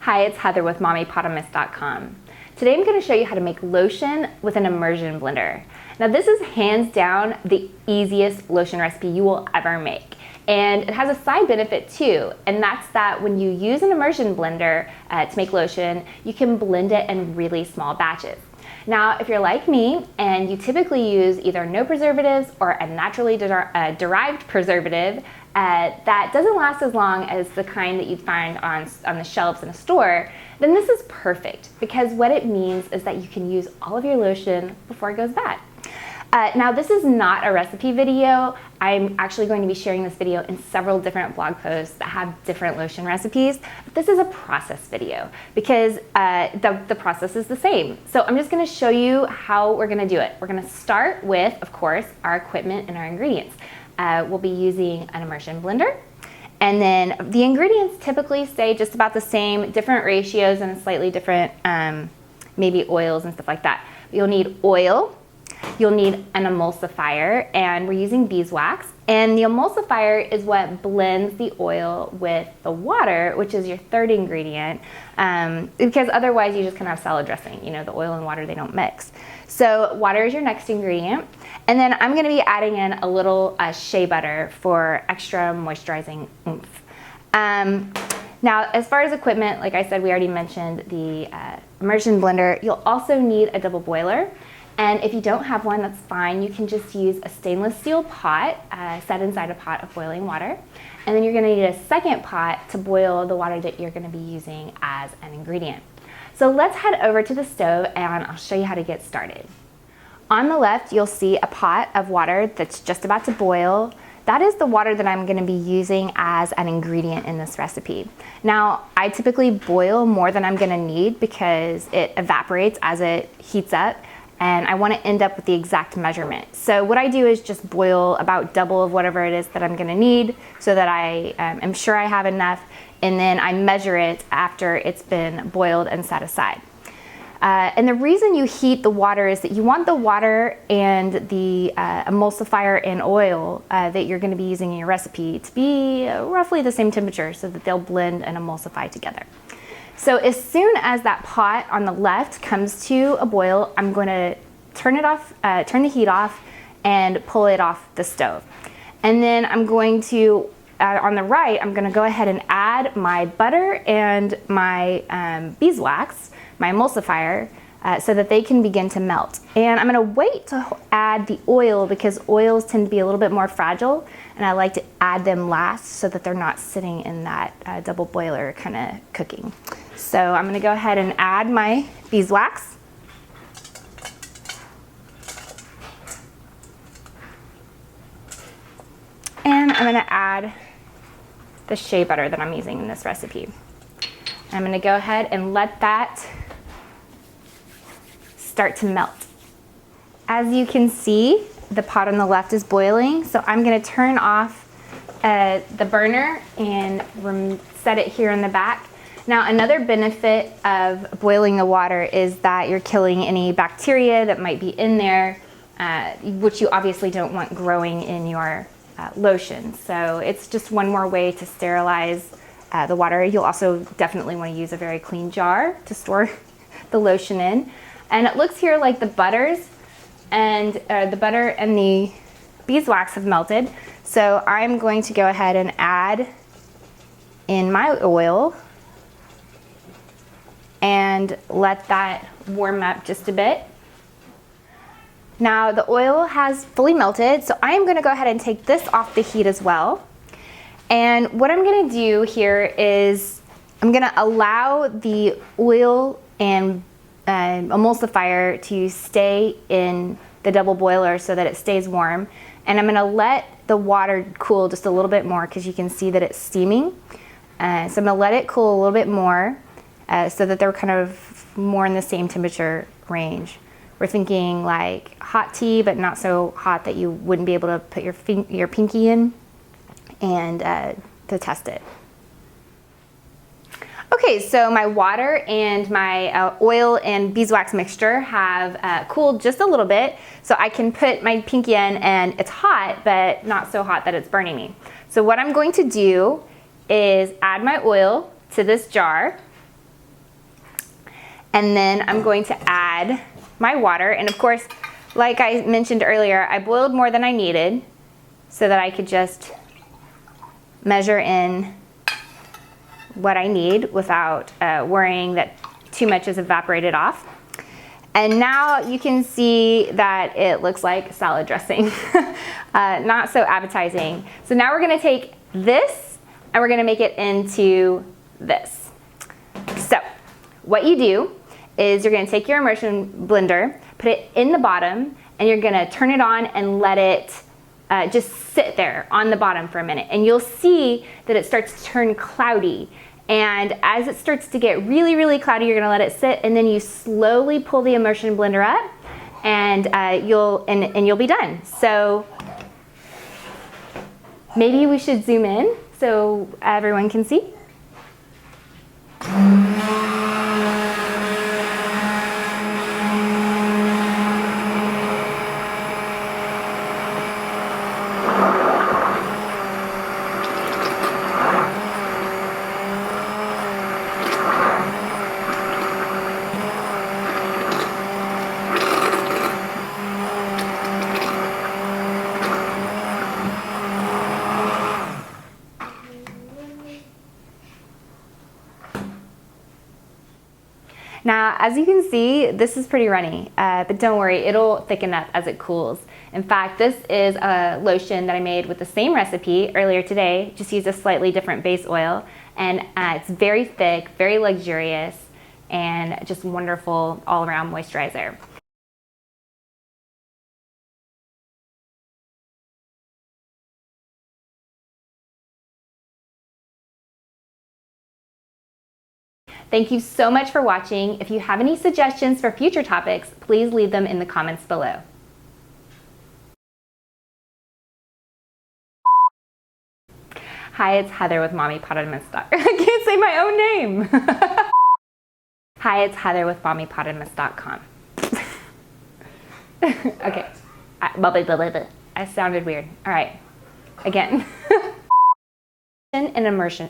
Hi, it's Heather with mommypotamus.com. Today I'm going to show you how to make lotion with an immersion blender. Now this is hands down the easiest lotion recipe you will ever make. And it has a side benefit too, and that's that when you use an immersion blender to make lotion, you can blend it in really small batches. Now, if you're like me and you typically use either no preservatives or a naturally derived preservative that doesn't last as long as the kind that you'd find on the shelves in a store, then this is perfect because what it means is that you can use all of your lotion before it goes bad. Now this is not a recipe video. I'm actually going to be sharing this video in several different blog posts that have different lotion recipes, but this is a process video because the process is the same. So I'm just going to show you how we're going to do it. We're going to start with, of course, our equipment and our ingredients. We'll be using an immersion blender, and then the ingredients typically stay just about the same, different ratios and slightly different maybe oils and stuff like that. You'll need oil. You'll need an emulsifier, and we're using beeswax. And the emulsifier is what blends the oil with the water, which is your third ingredient, because otherwise you just kind of have salad dressing. You know, the oil and water, they don't mix. So water is your next ingredient. And then I'm gonna be adding in a little shea butter for extra moisturizing oomph. Now, as far as equipment, like I said, we already mentioned the immersion blender. You'll also need a double boiler. And if you don't have one, that's fine. You can just use a stainless steel pot set inside a pot of boiling water. And then you're gonna need a second pot to boil the water that you're gonna be using as an ingredient. So let's head over to the stove and I'll show you how to get started. On the left, you'll see a pot of water that's just about to boil. That is the water that I'm gonna be using as an ingredient in this recipe. Now, I typically boil more than I'm gonna need because it evaporates as it heats up, and I want to end up with the exact measurement. So what I do is just boil about double of whatever it is that I'm going to need so that I am sure I have enough, and then I measure it after it's been boiled and set aside. And the reason you heat the water is that you want the water and the emulsifier and oil that you're going to be using in your recipe to be roughly the same temperature so that they'll blend and emulsify together. So as soon as that pot on the left comes to a boil, I'm going to turn it off, turn the heat off, and pull it off the stove. And then I'm going to, on the right, I'm going to go ahead and add my butter and my beeswax, my emulsifier, so that they can begin to melt. And I'm going to wait to add the oil because oils tend to be a little bit more fragile, and I like to add them last so that they're not sitting in that double boiler kind of cooking. So I'm going to go ahead and add my beeswax. And I'm going to add the shea butter that I'm using in this recipe. I'm going to go ahead and let that start to melt. As you can see, the pot on the left is boiling, so I'm going to turn off the burner and set it here in the back. Now, another benefit of boiling the water is that you're killing any bacteria that might be in there, which you obviously don't want growing in your lotion. So it's just one more way to sterilize the water. You'll also definitely want to use a very clean jar to store the lotion in. And it looks here like the butter and the beeswax have melted. So I'm going to go ahead and add in my oil and let that warm up just a bit. Now the oil has fully melted, so I am going to go ahead and take this off the heat as well. And what I'm going to do here is I'm going to allow the oil and emulsifier to stay in the double boiler so that it stays warm. And I'm going to let the water cool just a little bit more because you can see that it's steaming. So I'm going to let it cool a little bit more so that they're kind of more in the same temperature range. We're thinking like hot tea, but not so hot that you wouldn't be able to put your pinky in and to test it. Okay, so my water and my oil and beeswax mixture have cooled just a little bit, so I can put my pinky in and it's hot, but not so hot that it's burning me. So what I'm going to do is add my oil to this jar, And then I'm going to add my water. And of course, like I mentioned earlier, I boiled more than I needed so that I could just measure in what I need without worrying that too much is evaporated off. And now you can see that it looks like salad dressing, not so appetizing. So now we're gonna take this and we're gonna make it into this. So what you do is you're gonna take your immersion blender, put it in the bottom, and you're gonna turn it on and let it just sit there on the bottom for a minute. And you'll see that it starts to turn cloudy. And as it starts to get really, really cloudy, you're gonna let it sit, and then you slowly pull the immersion blender up, and you'll be done. So maybe we should zoom in so everyone can see. Now, as you can see, this is pretty runny, but don't worry, it'll thicken up as it cools. In fact, this is a lotion that I made with the same recipe earlier today, just used a slightly different base oil, and it's very thick, very luxurious, and just wonderful all-around moisturizer. Thank you so much for watching. If you have any suggestions for future topics, please leave them in the comments below. Hi, it's Heather with Mommypotamus. I can't say my own name. Hi, it's Heather with Mommypotamus.com. Okay. I sounded weird. All right. Again. An immersion.